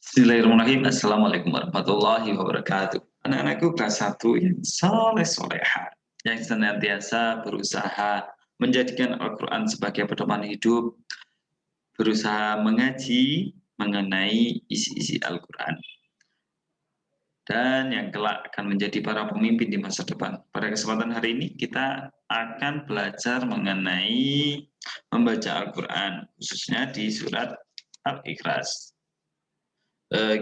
Bismillahirrahmanirrahim. Assalamualaikum warahmatullahi wabarakatuh. Anak-anakku kelas 1 yang soleh-soleha, yang senantiasa berusaha menjadikan Al-Quran sebagai pedoman hidup, berusaha mengaji mengenai isi-isi Al-Quran, dan yang kelak akan menjadi para pemimpin di masa depan. Pada kesempatan hari ini kita akan belajar mengenai membaca Al-Quran, khususnya di surat Al-Ikhlas.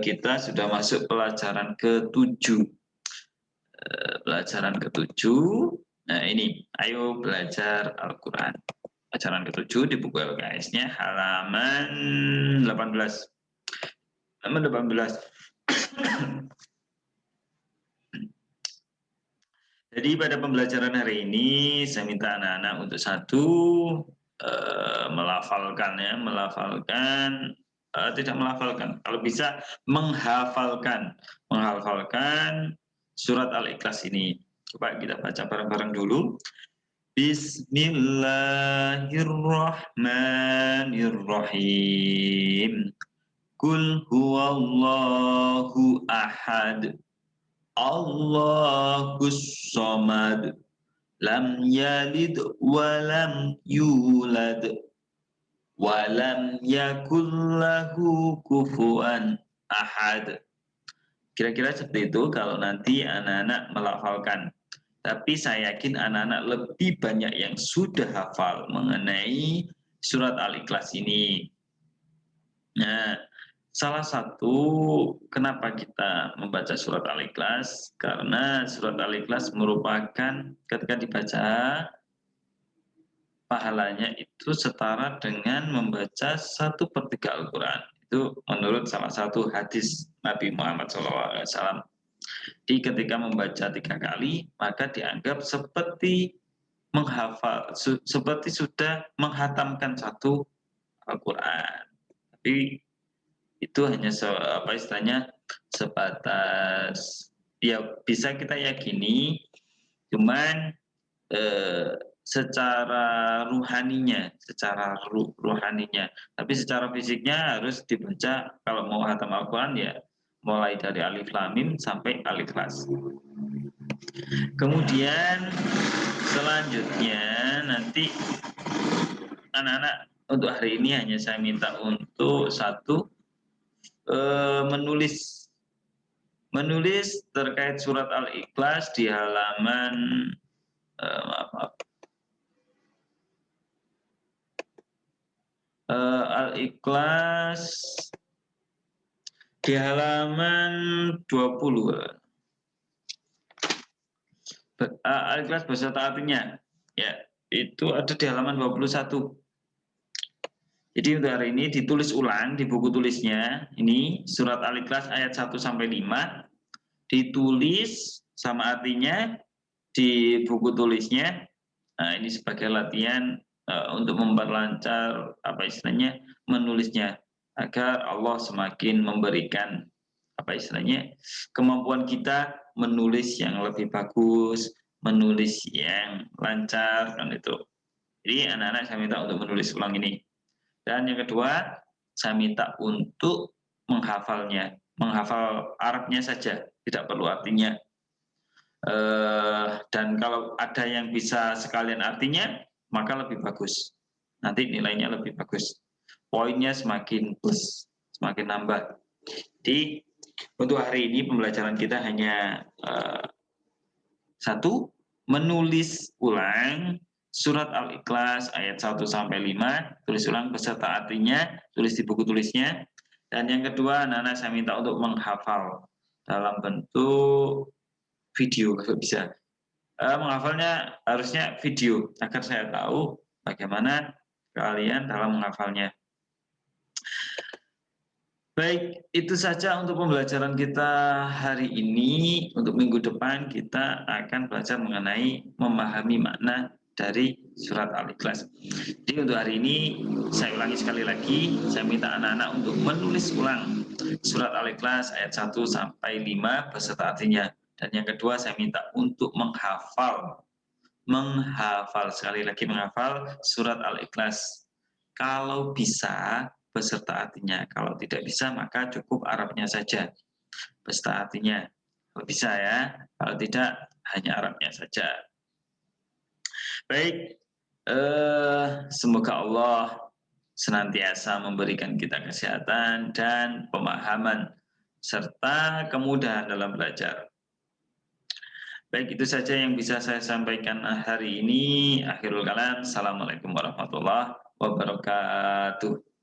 Kita sudah masuk pelajaran ke-7. Pelajaran ke-7. Nah, ini, ayo belajar Al-Quran. Pelajaran ke-7 di buku LKS-nya halaman 18. Halaman 18. Jadi pada pembelajaran hari ini saya minta anak-anak untuk melafalkan, tidak melafalkan, kalau bisa menghafalkan surat Al-Ikhlas ini. Coba kita baca bareng-bareng dulu. Bismillahirrahmanirrahim. Qul huwallahu ahad. Allahus somad. Lam yalid walam yulad. Walam yakullahu kufuwan ahad. Kira-kira seperti itu kalau nanti anak-anak melafalkan. Tapi saya yakin anak-anak lebih banyak yang sudah hafal mengenai surat Al-Ikhlas ini. Nah, salah satu kenapa kita membaca surat Al-Ikhlas, karena surat Al-Ikhlas merupakan ketika dibaca, pahalanya itu setara dengan membaca 1/3 Al-Quran. Itu menurut salah satu hadis Nabi Muhammad SAW. Jadi ketika membaca 3 kali, maka dianggap seperti menghafal, seperti sudah menghatamkan 1 Al-Quran. Tapi itu hanya sebatas, ya bisa kita yakini, cuman secara ruhaninya, tapi secara fisiknya harus dibaca. Kalau mau hatam Al-Quran ya mulai dari Alif Lam Mim sampai Al-Ikhlas. Kemudian selanjutnya nanti anak-anak untuk hari ini hanya saya minta untuk menulis terkait surat Al-Ikhlas di halaman Al-Ikhlas di halaman 20. Al-Ikhlas beserta artinya, ya, itu ada di halaman 21. Jadi untuk hari ini ditulis ulang di buku tulisnya, ini surat Al-Ikhlas ayat 1 sampai 5, ditulis sama artinya di buku tulisnya. Nah, ini sebagai latihan untuk memperlancar menulisnya, agar Allah semakin memberikan kemampuan kita menulis yang lebih bagus, menulis yang lancar, kan itu. Jadi anak-anak saya minta untuk menulis ulang ini. Dan yang kedua, saya minta untuk menghafalnya, menghafal Arabnya saja, tidak perlu artinya. Dan kalau ada yang bisa sekalian artinya, maka lebih bagus. Nanti nilainya lebih bagus. Poinnya semakin plus, semakin nambah. Jadi untuk hari ini pembelajaran kita hanya satu, menulis ulang surat Al-Ikhlas ayat 1 sampai 5, tulis ulang beserta artinya, tulis di buku tulisnya. Dan yang kedua, anak-anak saya minta untuk menghafal dalam bentuk video kalau bisa. Menghafalnya harusnya video agar saya tahu bagaimana kalian dalam menghafalnya. Baik, itu saja untuk pembelajaran kita hari ini. Untuk minggu depan kita akan belajar mengenai memahami makna dari surat Al-Ikhlas. Jadi untuk hari ini saya ulangi sekali lagi, saya minta anak-anak untuk menulis ulang surat Al-Ikhlas ayat 1 sampai 5 beserta artinya. Dan yang kedua saya minta untuk menghafal sekali lagi, menghafal surat Al-Ikhlas. Kalau bisa beserta artinya. Kalau tidak bisa maka cukup Arabnya saja beserta artinya. Kalau bisa ya, kalau tidak hanya Arabnya saja. Baik, semoga Allah senantiasa memberikan kita kesehatan dan pemahaman serta kemudahan dalam belajar. Baik, itu saja yang bisa saya sampaikan hari ini. Akhirul kalam. Assalamualaikum warahmatullahi wabarakatuh.